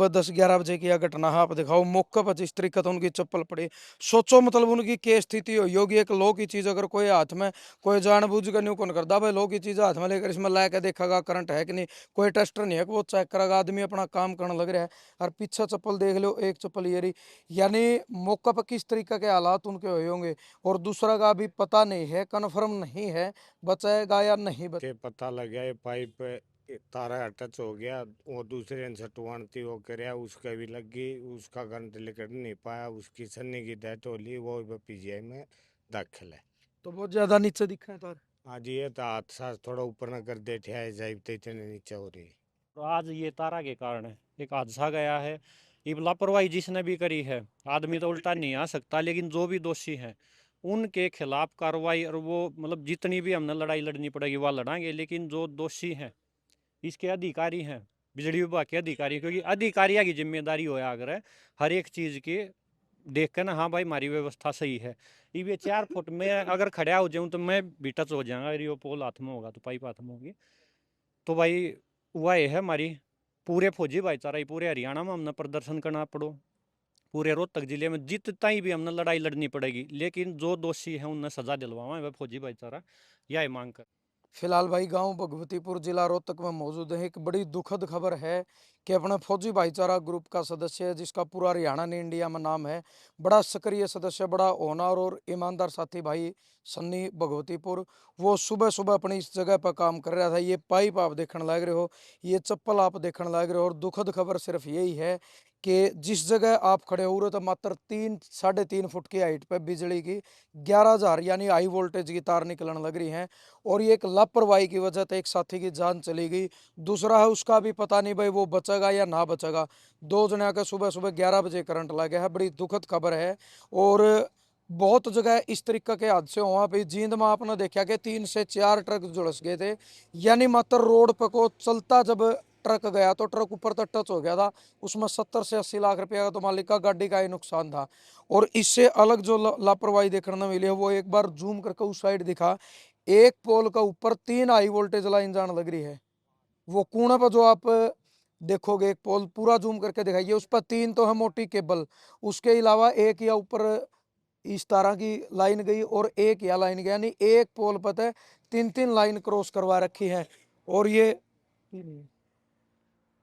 10-11 बजे की यह घटना है। आप दिखाओ मौके पर जिस तरीके से उनकी चप्पल पड़ी। सोचो मतलब उनकी क्या स्थिति हुई होगी। एक लो की चीज अगर कोई हाथ में, कोई जानबूझ कर नहीं कौन करता भाई, लो की चीज हाथ में लेकर इसमें ला के देखेगा करंट है कि नहीं, कोई टेस्टर नहीं है कि वो चेक करेगा। आदमी अपना काम करने लग रहा है और पीछे चप्पल देख लो, एक चप्पल ये रही। यानी मौके पर किस तरीके के हालात उनके हुए होंगे। और दूसरा का अभी पता नहीं है, कन्फर्म नहीं है बचाएगा या नहीं के पता लग गया ये पाइप तारा टच हो गया। वो दूसरे ने सटवानती वो कराया, उसका भी लग गई, उसका करंट लेकर नहीं पाया, उसकी सन्नी की डेथ हो ली, वो पीजीआई में दाखिल है। तो बहुत ज्यादा नीचे दिखा है तार। आज ये तो हादसा थोड़ा ऊपर न कर दे ठे जाए तो इतने नीचे हो रही। तो आज ये तारा के कारण एक हादसा गया है। ये लापरवाही जिसने भी करी है, आदमी तो उल्टा नहीं आ सकता, लेकिन जो भी दोषी हैं उनके खिलाफ कार्रवाई, और वो मतलब जितनी भी हमने लड़ाई लड़नी पड़ेगी वह लड़ांगे, लेकिन जो दोषी हैं, इसके अधिकारी हैं, बिजली विभाग के अधिकारी, क्योंकि अधिकारियों की जिम्मेदारी होया अगर है हर एक चीज़ की देख कर ना, हाँ भाई हमारी व्यवस्था सही है। ये 4 फुट में अगर खड़ा हो जाऊं तो मैं भी टच हो जाऊंगा, अगर ये पोल हाथ में होगा तो पाइप हाथ में होगी। तो भाई हुआ ये है हमारी पूरे फौजी भाईचारा, पूरे हरियाणा में हमने प्रदर्शन करना पड़ो, पूरे रोहतक जिले में जितना ही भी हमने लड़ाई लड़नी पड़ेगी, लेकिन जो दोषी है उन्हें सजा दिलवावा है फौजी भाईचारा, यह मांग कर। फिलहाल भाई गांव भगवतीपुर जिला रोहतक में मौजूद है। एक बड़ी दुखद खबर है कि अपने फौजी भाईचारा ग्रुप का सदस्य है, जिसका पूरा हरियाणा ने इंडिया में नाम है, बड़ा सक्रिय सदस्य, बड़ा होनहार और ईमानदार साथी भाई सन्नी भगवतीपुर, वो सुबह सुबह अपनी इस जगह पर काम कर रहा था। ये पाइप आप देखने लग रहे हो, ये चप्पल आप देखने लग रहे हो। और दुखद खबर सिर्फ यही है कि जिस जगह आप खड़े हो रहे, तो मात्र 3-3.5 फुट की हाइट पे बिजली की 11,000 यानी हाई वोल्टेज की तार निकलने लग रही हैं। और ये एक लापरवाही की वजह से एक साथी की जान चली गई। दूसरा है उसका भी पता नहीं भाई वो बचेगा या ना बचेगा। 2 जना का सुबह सुबह 11 बजे करंट लग गया है। बड़ी दुखद खबर है। और बहुत जगह इस तरीके के हादसे हुआ पे जींद में आपने देखा कि 3 से 4 ट्रक झुलस गए थे। यानी मात्र रोड पर को चलता जब ट्रक गया तो ट्रक ऊपर तक टच हो गया था। उसमें 70 से 80 लाख रुपया का तो मालिक का गाड़ी का ही नुकसान था। और इससे अलग जो लापरवाही देखने को मिली है, वो एक बार जूम करके उस साइड दिखा, एक पोल का ऊपर 3 हाई वोल्टेज लाइन जाने लग रही है। वो कोना पर जो आप देखोगे, एक पोल पूरा जूम करके दिखाइए, उस पर 3 तो है मोटी केबल, उसके अलावा एक या ऊपर इस तरह की लाइन गई और एक या लाइन गई, यानी एक पोल पर 3-3 लाइन क्रॉस करवा रखी है। और ये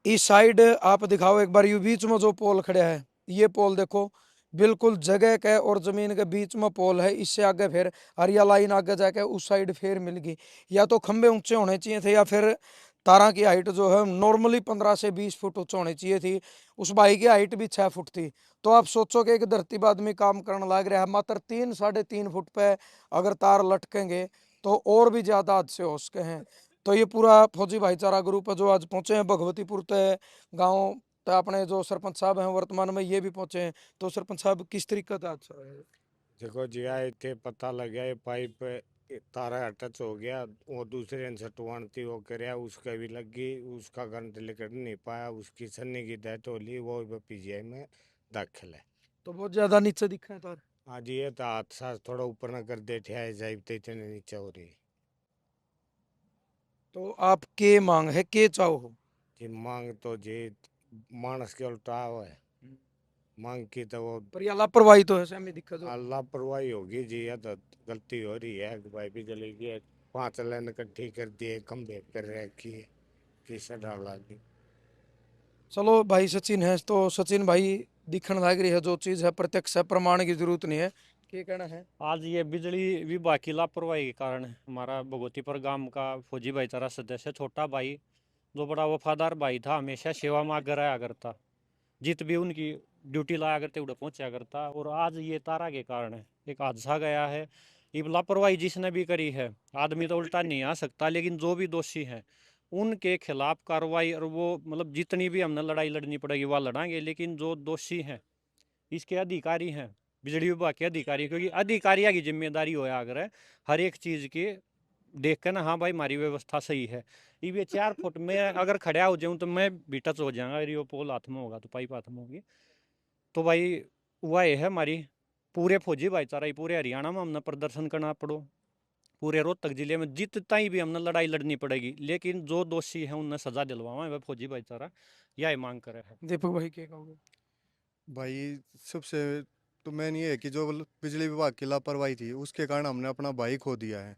इस साइड आप दिखाओ एक बार, यू बीच में जो पोल खड़ा है, ये पोल देखो, बिल्कुल जगह के और जमीन के बीच में पोल है। इससे आगे फिर हरिया लाइन आगे जाके उस साइड फिर मिल गई। या तो खंबे ऊंचे होने चाहिए थे, या फिर तारा की हाइट जो है नॉर्मली 15 से 20 फुट ऊंचे होनी चाहिए थी। उस भाई की हाइट भी 6 फुट थी। तो आप सोचो कि एक धरती पर आदमी काम करने लग रहा है, मात्र 3-3.5 फुट पे अगर तार लटकेंगे तो और भी ज्यादा हादसे हो सके हैं। तो ये पूरा फौजी भाईचारा ग्रुप है जो आज पहुंचे हैं भगवतीपुर तय गाँव। तो अपने जो सरपंच साहब हैं वर्तमान में ये भी पहुंचे हैं। तो सरपंच साहब किस तरीके का हादसा है। देखो जी आए थे, पता लग गया ये पाइप तारा टच हो गया, वो दूसरे ने सटवानती वो कराया, उसका भी लग गई, उसका करंट लेकर नहीं पाया, उसकी सन्नी की डेथ हो ली, वो पीजीआई में दाखिल है। तो बहुत ज्यादा नीचे दिखा है तार। आज ये तो हादसा थोड़ा ऊपर न कर दे ठे जाए तो इतने नीचे हो रही। तो आप के मांग है, के चाहो हो। जी मांग तो जी मानस के उल्टा है। मांग की तो वो पर यह लापरवाही तो है सहमी दिक्कत जो। लापरवाही होगी जी, या तो गलती हो रही है कि भाई बिजली की 5 लाइन इकट्ठी कर दिए, खंभे कर रखी है, किसे डाला दी। चलो भाई सचिन है तो सचिन भाई, दिखने लग रही है जो चीज है प्रत्यक्ष है, प्रमाण की जरूरत नहीं है। क्या कहना है। आज ये बिजली विभाग की लापरवाही के कारण हमारा भगवतीपुर गांव का फौजी भाईचारा सदस्य छोटा भाई, जो बड़ा वफादार भाई था, हमेशा सेवा में आगे रहा करता, जित भी उनकी ड्यूटी लाया करते उड़े पहुंचा करता, और आज ये तारा के कारण एक हादसा गया है। ये लापरवाही जिसने भी करी है, आदमी तो उल्टा नहीं आ सकता, लेकिन जो भी दोषी हैं उनके खिलाफ कार्रवाई, और वो मतलब जितनी भी हमने लड़ाई लड़नी पड़ेगी वह लड़ांगे, लेकिन जो दोषी हैं, इसके अधिकारी हैं, बिजली विभाग के अधिकारी, क्योंकि अधिकारियों की जिम्मेदारी होया अगर है हर एक चीज़ की देख कर ना, हाँ भाई हमारी व्यवस्था सही है। ये 4 फुट में अगर खड़ा हो जाऊं तो मैं भी टच हो जाऊंगा, अगर ये पोल हाथ में होगा तो पाइप हाथ में होगी। तो भाई हुआ ये है हमारी पूरे फौजी भाईचारा, पूरे हरियाणा में हमने प्रदर्शन करना पड़ो, पूरे रोहतक जिले में जितना ही भी हमने लड़ाई लड़नी पड़ेगी, लेकिन जो दोषी है उन्हें सजा दिलवावा वह फौजी भाईचारा यह मांग करे है। दीपक भाई क्या कहोगे? भाई सबसे तो मेन ये है कि जो बिजली विभाग की लापरवाही थी उसके कारण हमने अपना भाई खो दिया है।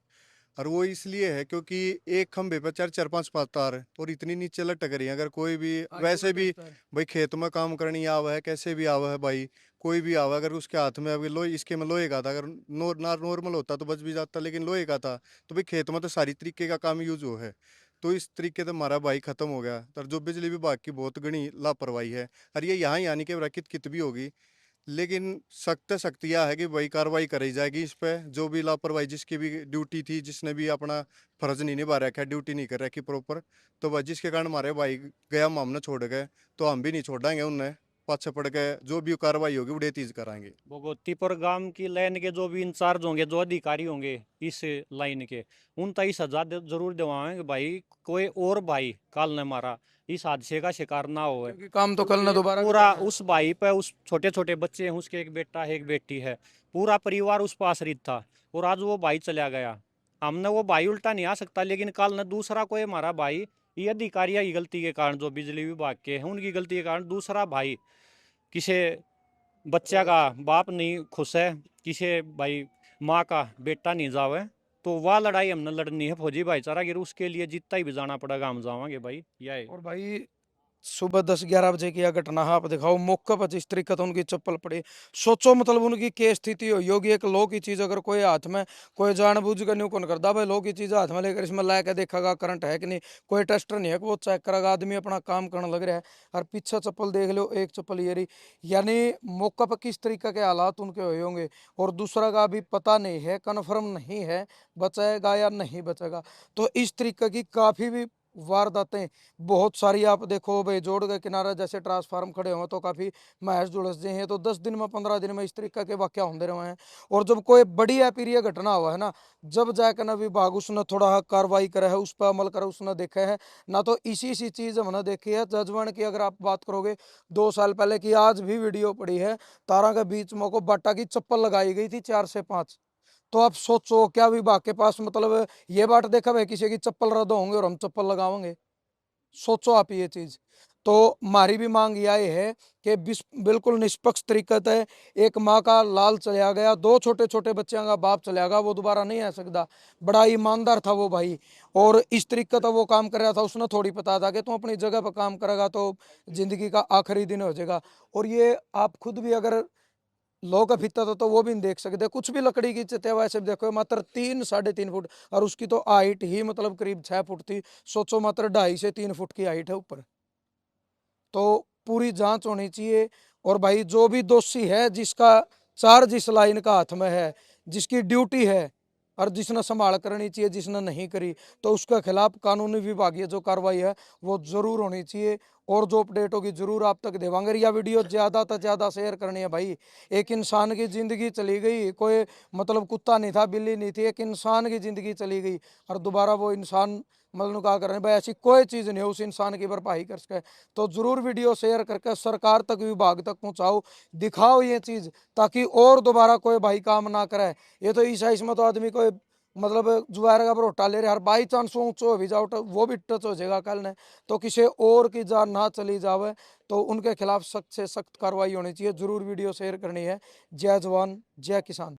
और वो इसलिए है क्योंकि एक खंभे पर चार चार पांच पांच तार है और इतनी नीचे लटक रही है। अगर कोई भी वैसे भी भाई खेत में काम करनी आवा है, कैसे भी आवा है भाई, कोई भी आवा, अगर उसके हाथ में अभी लोहे, इसके में लोहे का था, अगर नॉर्मल होता तो बच भी जाता, लेकिन लोहे का था तो भाई खेत में तो सारी तरीके का काम यूज हो है। तो इस तरीके से हमारा भाई खत्म हो गया। तो जो बिजली विभाग की बहुत घनी लापरवाही है, और ये यहाँ यानी कि कित भी होगी, लेकिन सख्त सख्त यह है कि भाई कार्रवाई करी जाएगी इस पे। जो भी लापरवाही, जिसकी भी ड्यूटी थी, जिसने भी अपना फर्ज नहीं निभा रखा है, ड्यूटी नहीं कर रखी प्रॉपर, तो वह जिसके कारण हमारे भाई गया हमने छोड़ गए, तो हम भी नहीं छोड़ेंगे उन्हें। पाछे पड़ के जो भी कार्रवाई होगी बड़े तेज कराएंगे। भगवतीपुर गांव की लाइन के जो भी इंचार्ज होंगे, जो अधिकारी होंगे इस लाइन के, उन तक सजा जरूर दिलवाएंगे भाई। कोई और भाई काल ने मारा इस हादसे का शिकार ना हो। क्योंकि काम तो कल ना दोबारा पूरा उस भाई पे, उस छोटे छोटे बच्चे हैं, उसके एक बेटा है एक बेटी है, पूरा परिवार उस पर आश्रित था, और आज वो भाई चला गया। हमने वो भाई उल्टा नहीं आ सकता, लेकिन कल ने दूसरा कोई हमारा भाई, ये अधिकारियों की गलती के कारण, जो बिजली विभाग के हैं उनकी गलती के कारण दूसरा भाई, किसी बच्चा का बाप नहीं खुश है, किसी भाई माँ का बेटा नहीं जावे, तो वह लड़ाई हमने लड़नी है फौजी भाईचारा की। उसके लिए जितना ही भी जाना पड़ेगा हम जावांगे भाई। यह और भाई सुबह 10-11 बजे की यह घटना है, आप दिखाओ मौके पर जिस तरीके से उनकी चप्पल पड़ी। सोचो मतलब उनकी क्या स्थिति हुई होगी। एक लो की चीज अगर कोई हाथ में, कोई जानबूझ कर नहीं कौन करता भाई, लो की चीज हाथ में लेकर इसमें ला के देखेगा करंट है कि नहीं, कोई टेस्टर नहीं है कि वो चेक करेगा, आदमी अपना काम करने लग रहा है। और पीछे चप्पल देख लो, एक चप्पल ये रही, यानी मौके पर किस तरीके के हालात उनके हुए होंगे। और दूसरा का अभी पता नहीं है, कन्फर्म नहीं है बचेगा या नहीं बचेगा। तो इस तरीके की काफी भी वारदातें बहुत सारी आप देखो भाई, जोड़ के किनारे जैसे ट्रांसफार्म खड़े हुए तो काफी महज जुलस जे हैं, तो 10 दिन में 15 दिन में इस तरीके के वाक्य होते रहे हैं। और जब कोई बड़ी अप्रिय घटना हुआ है ना, जब जाकर ना विभाग उसने थोड़ा कार्रवाई करे है, उस पर अमल करे, उसने देखा है ना। तो इसी चीज हमने देखी है जजवान की। अगर आप बात करोगे 2 साल पहले की, आज भी वीडियो पड़ी है, तारा के बीच में को बाटा की चप्पल लगाई गई थी 4 से 5। तो आप सोचो क्या विभाग के पास मतलब ये बात देखा भाई, किसी की चप्पल रद्द होंगे और हम चप्पल लगावेंगे? सोचो आप ये चीज। तो हमारी भी मांग यह है कि बिल्कुल निष्पक्ष तरीके से, एक माँ का लाल चला गया, 2 छोटे छोटे बच्चों का बाप चला गया, वो दोबारा नहीं आ सकता। बड़ा ईमानदार था वो भाई, और इस तरीके से वो काम कर रहा था। उसने थोड़ी पता था कि तुम अपनी जगह पर काम करेगा तो जिंदगी का आखिरी दिन हो जाएगा। और ये आप खुद भी अगर लो का फीता तो वो भी नहीं देख सकते, कुछ भी लकड़ी की चित्ते वैसे भी देखो, मात्र 3-3.5 फुट, और उसकी तो हाइट ही मतलब करीब 6 फुट थी। सोचो मात्र 2.5 से 3 फुट की हाइट है ऊपर। तो पूरी जांच होनी चाहिए। और भाई जो भी दोषी है, जिसका चार्ज इस लाइन का हाथ में है, जिसकी ड्यूटी है, और जिसने संभाल करनी चाहिए, जिसने नहीं करी, तो उसके खिलाफ कानूनी विभागीय जो कार्रवाई है वो जरूर होनी चाहिए। और जो अपडेट होगी जरूर आप तक देवांगे। या वीडियो ज्यादा से ज्यादा शेयर करनी है भाई। एक इंसान की जिंदगी चली गई, कोई मतलब कुत्ता नहीं था, बिल्ली नहीं थी, एक इंसान की जिंदगी चली गई, और दोबारा वो इंसान मतलब क्या कर रहे हैं भाई, ऐसी कोई चीज नहीं है उस इंसान की भरपाई कर सके। तो जरूर वीडियो शेयर करके सरकार तक, विभाग तक पहुंचाओ, दिखाओ ये चीज, ताकि और दोबारा कोई भाई काम ना करे। ये तो इसमें तो आदमी को मतलब जुआर का भरोटा ले रहे, हर बाई चांस ऊंचो भी जाओ तो वो भी टच हो जाएगा कल ने, तो किसी और की जान ना चली जावे। तो उनके खिलाफ सख्त से सख्त कार्रवाई होनी चाहिए। जरूर वीडियो शेयर करनी है। जय जवान जय किसान।